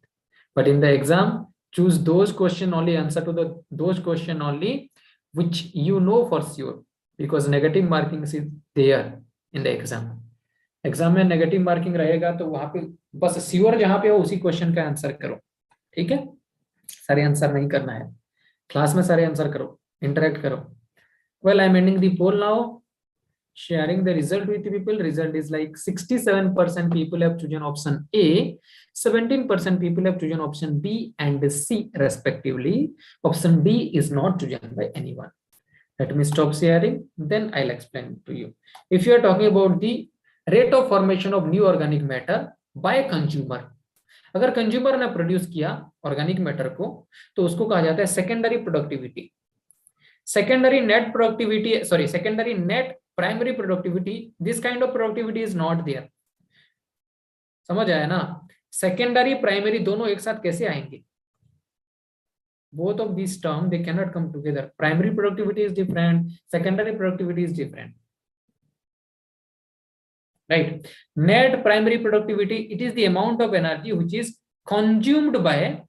but in the exam, choose those question only, answer to those question only which you know for sure, because negative marking is there in the exam. Exam में negative marking रहेगा तो वहां पे बस sure जहां पे हो उसी क्वेश्चन का आंसर करो. ठीक है, सारे आंसर नहीं करना है. क्लास में सारे आंसर करो, इंटरेक्ट करो. Well, I'm ending the poll now, sharing the result with people. Result is like 67% people have chosen option A, 17% people have chosen option B and C respectively. Option D is not chosen by anyone. Let me stop sharing, then I'll explain to you. If you are talking about the rate of formation of new organic matter by consumer, अगर consumer ने produce किया organic matter को तो उसको कहा जाता है secondary productivity. Secondary net productivity, sorry, secondary net primary productivity, this kind of productivity is not there. समझ आया ना? सेकेंडरी प्राइमरी दोनों एक साथ कैसे आएंगे? Both of these terms they cannot come together. Primary productivity is different, secondary productivity is different, right? Net primary productivity, it is the amount of energy which is consumed by,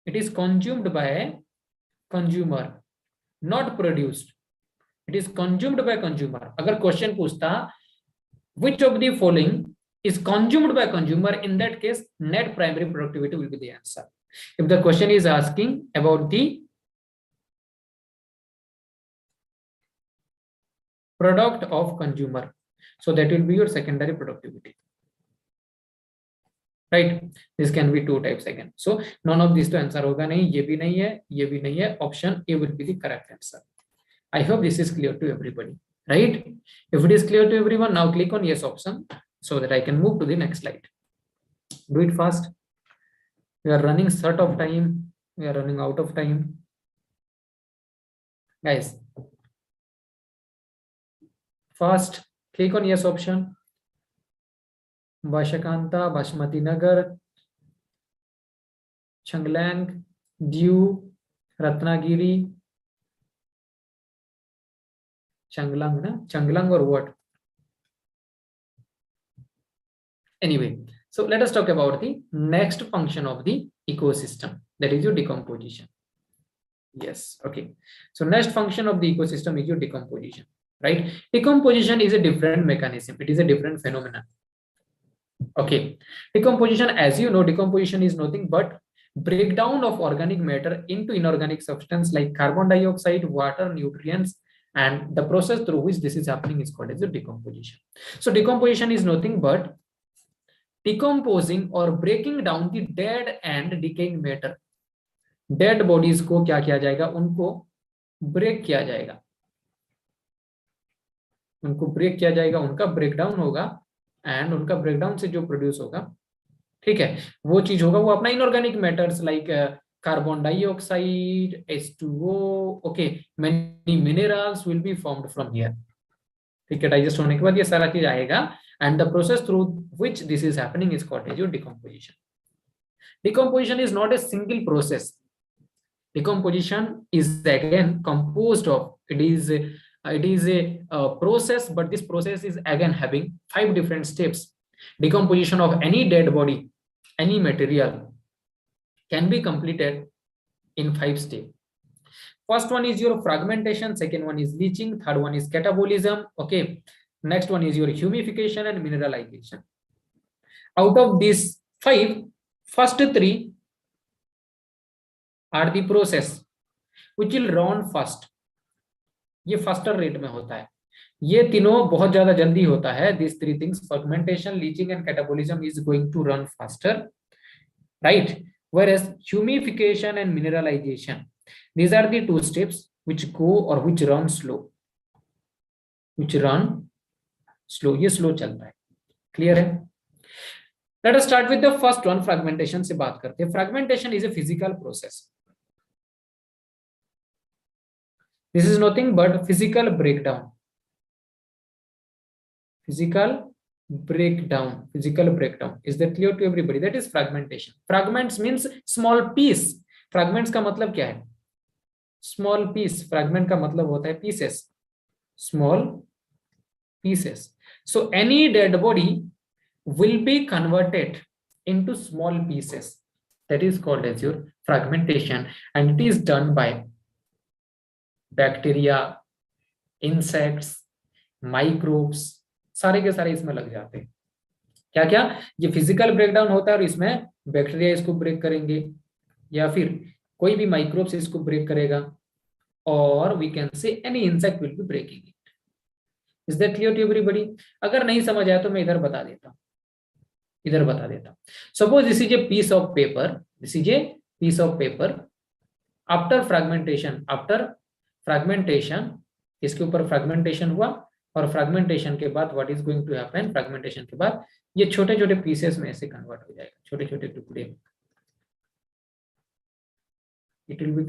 it is consumed by consumer, not produced. It is consumed by consumer. अगर question पूछता which of the following is consumed by consumer, in that case net primary productivity will be the answer. If the question is asking about the product of consumer, so that will be your secondary productivity, right? This can be two types again. So none of these to answer होगा नहीं, ये भी नहीं है, ये भी नहीं है. Option A will be the correct answer. I hope this is clear to everybody, right? If it is clear to everyone, now click on yes option so that I can move to the next slide. Do it fast. We are running short of time. We are running out of time. Guys, fast. Click on yes option. Bashakanta, Basmati Nagar, Changlang, Dew, Ratnagiri, Changlang, na? Changlang or what? Anyway, so let us talk about the next function of the ecosystem, that is your decomposition. Yes, okay. So next function of the ecosystem is your decomposition, right? Decomposition is a different mechanism. It is a different phenomenon. Okay. Decomposition, as you know, decomposition is nothing but breakdown of organic matter into inorganic substance like carbon dioxide, water, nutrients, and the process through which this is happening is called as a decomposition. So decomposition is nothing but decomposing or breaking down the dead and decaying matter. Dead bodies को क्या किया जाएगा? उनको break किया जाएगा, उनको break किया जाएगा, उनका ब्रेकडाउन होगा, एंड उनका ब्रेकडाउन से जो प्रोड्यूस होगा, ठीक है, वो चीज होगा वो अपना inorganic matters like carbon dioxide, H2O, okay, many minerals will be formed from here. ठीक है, डाइजेस्ट होने के बाद ये सारा चीज आएगा, and the process through which this is happening is called as your decomposition. Decomposition is not a single process. Decomposition is again composed of, it is a process, but this process is again having 5 different steps. Decomposition of any dead body, any material can be completed in 5 steps. First one is your fragmentation, second one is leaching, third one is catabolism, okay. Next one is your humidification and mineralization. Out of these 5, first 3 are the process which will run first. ये faster rate में होता है, ये तीनों बहुत ज्यादा जल्दी होता है. These 3 things, fragmentation, leaching and catabolism, is going to run faster, right? Whereas humidification and mineralization, these are the 2 steps which go or which run slow, which run slow, ये स्लो चलता है. क्लियर है? Let us start with the first one. Fragmentation से बात करते हैं. Fragmentation is a physical process. This is nothing but physical breakdown. Physical breakdown, physical breakdown. Is that clear to everybody? That is fragmentation. Fragments means small piece. Fragments का मतलब क्या है? Small piece. Fragment का मतलब होता है pieces, small pieces. So any dead body will be converted into small pieces. That is called as your fragmentation, and it is done by bacteria, insects, microbes. सारे के सारे इसमें लग जाते हैं. क्या क्या? ये फिजिकल ब्रेकडाउन होता है और इसमें बैक्टीरिया इसको ब्रेक करेंगे, या फिर कोई भी माइक्रोब्स इसको ब्रेक करेगा, और we can say any insect will be breaking it. Is that clear to everybody? अगर नहीं समझ आया तो मैं इधर बता देता हूं, इधर बता देता हूं. Suppose this is a piece of paper, this is a piece of paper. After fragmentation, इसके ऊपर फ्रैगमेंटेशन हुआ, और फ्रैगमेंटेशन के बाद what is going to happen? Fragmentation के बाद ये छोटे छोटे पीसेस में ऐसे कन्वर्ट हो जाएगा, छोटे छोटे टुकड़े. It will be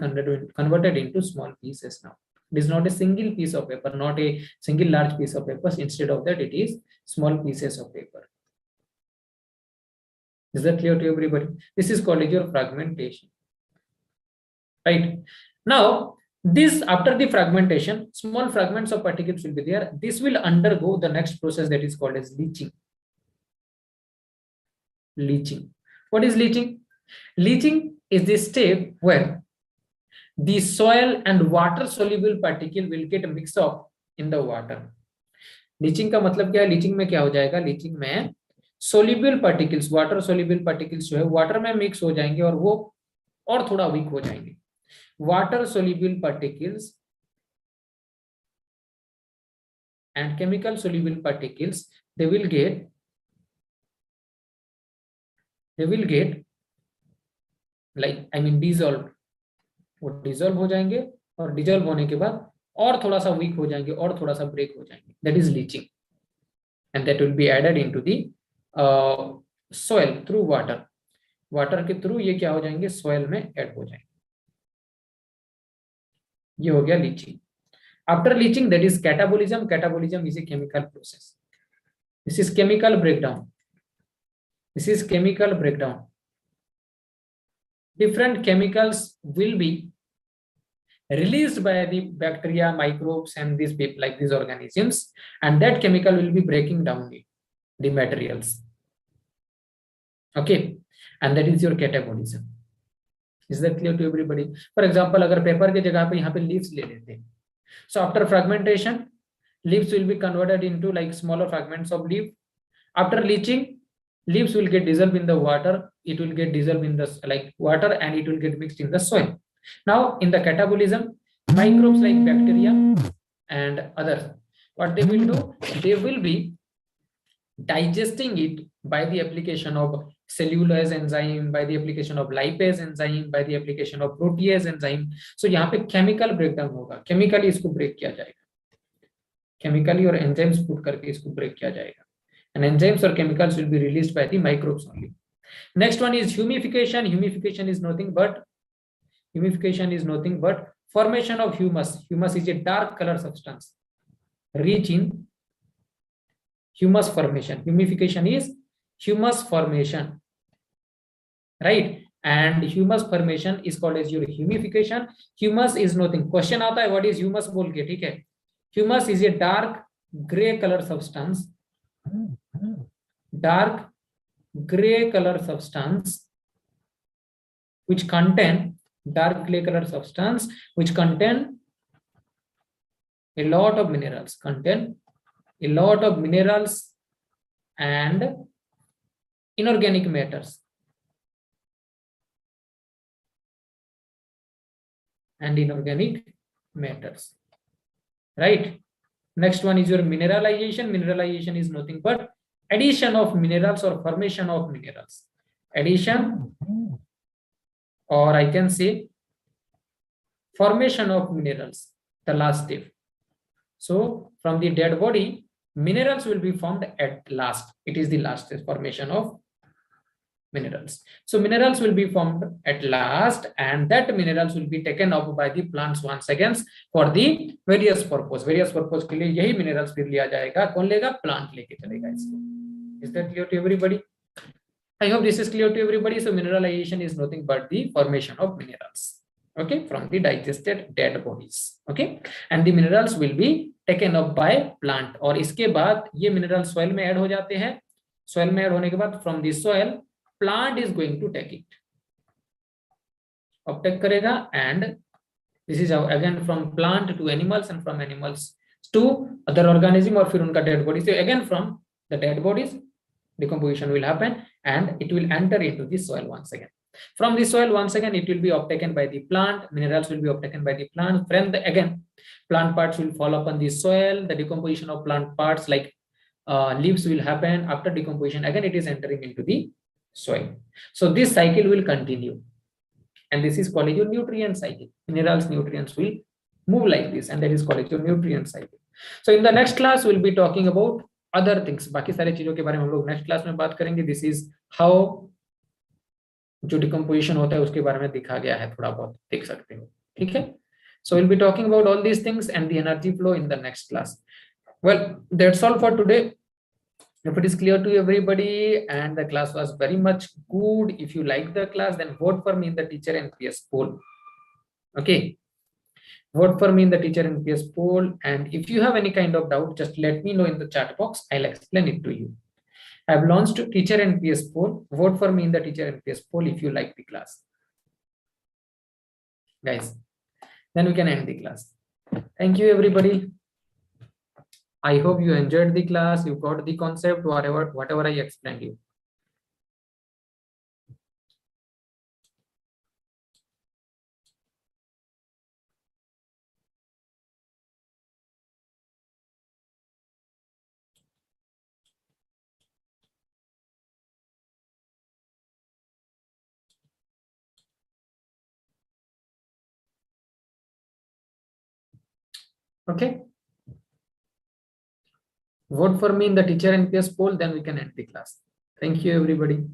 converted into small pieces now. It is not a single piece of paper, not a single large piece of paper. Instead of that, it is small pieces of paper. Is that clear to everybody? This is called your fragmentation, right? Now, this after the fragmentation, small fragments of particles will be there. This will undergo the next process that is called as leaching. Leaching. What is leaching? Leaching is the step where the soil and water soluble particle will get mixed up in the water. Leaching का मतलब क्या है? Leaching में क्या हो जाएगा? Leaching में soluble particles, water soluble particles जो है वाटर में मिक्स हो जाएंगे और वो और थोड़ा वीक हो जाएंगे. Water soluble particles and chemical soluble particles, they will get like dissolved. वो डिजोल्व हो जाएंगे और डिजोल्व होने के बाद और थोड़ा सा वीक हो जाएंगे और थोड़ा सा ब्रेक हो जाएंगे. That is leaching and that will be added into the soil through water. Water के थ्रू ये क्या हो जाएंगे? सोइल में ऐड हो जाएंगे. ये हो गया leaching. After leaching that is catabolism. Catabolism is a chemical process. This is chemical breakdown. This is chemical breakdown. Different chemicals will be released by the bacteria, microbes, and these people like these organisms, and that chemical will be breaking down the materials. Okay, and that is your catabolism. Is that clear to everybody? For example, अगर paper के जगह पे यहाँ पे leaves ले लेते हैं, so after fragmentation, leaves will be converted into like smaller fragments of leaf. After leaching, leaves will get dissolved in the water. It will get dissolved in the like water and it will get mixed in the soil. Now in the catabolism, microbes like bacteria and others, what they will do? They will be digesting it by the application of cellulose enzyme, by the application of lipase enzyme, by the application of protease enzyme. So यहाँ पे chemical breakdown होगा. Chemically इसको break किया जाएगा. Chemically और enzymes put करके इसको break किया जाएगा. And enzymes or chemicals will be released by the microbes only. Next one is humification. Humification is nothing but formation of humus. Humus is a dark color substance rich in humus formation. Humification is humus formation, right? And humus formation is called as your humification. Humus is nothing. Question आता है what is humus बोल के, ठीक है? Humus is a dark gray color substance. Dark gray color substance which contain a lot of minerals, and inorganic matters, right? Next one is your mineralization. Mineralization is nothing but addition of minerals or formation of minerals. Addition, or I can say formation of minerals, the last step. So from the dead body, minerals will be formed at last. It is the last step, formation of minerals. So minerals will be formed at last, and that minerals will be taken up by the plants once again for the various purpose. Various purpose के लिए यही minerals फिर लिया जाएगा. कौन लेगा? Plant लेके चलेगा इसको. Is that clear to everybody? I hope this is clear to everybody. So mineralization is nothing but the formation of minerals, okay, from the digested dead bodies, okay, and the minerals will be taken up by plant. और इसके बाद ये minerals soil में add हो जाते हैं. Soil में add होने के बाद from the soil, plant is going to take it, uptake करेगा, and this is how again from plant to animals and from animals to other organism और फिर उनका dead bodies. So again from the dead bodies, decomposition will happen and it will enter into the soil once again. From the soil once again it will be uptaken by the plant. Minerals will be uptaken by the plant. From the again plant parts will fall upon the soil. The decomposition of plant parts like leaves will happen. After decomposition again it is entering into the soil. So this cycle will continue, and this is called your nutrient cycle. Minerals, nutrients will move like this, and that is called your nutrient cycle. So in the next class we'll be talking about other things. बाकी सारी चीजों के बारे में हम लोग next class में बात करेंगे. दिस इज हाउ जो डिकम्पोजिशन होता है उसके बारे में दिखा गया है, थोड़ा बहुत देख सकते हो, ठीक है. So will be talking about all these things and the energy flow in the next class. Well that's all for today. If it is clear to everybody and the class was very much good, if you like the class, then vote for me in the teacher NPS poll. Okay, vote for me in the teacher NPS poll. And if you have any kind of doubt, just let me know in the chat box. I'll explain it to you. I've launched teacher NPS poll. Vote for me in the teacher NPS poll if you like the class, guys. Then we can end the class. Thank you, everybody. I hope you enjoyed the class. You got the concept, whatever I explained you. Okay. Vote for me in the teacher NPS poll, then we can end the class. Thank you, everybody.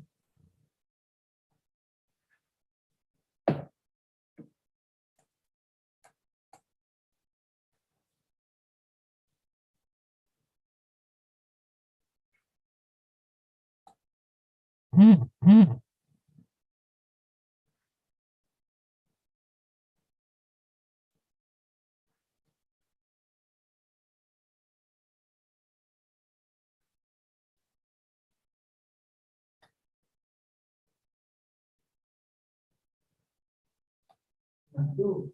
Thank you.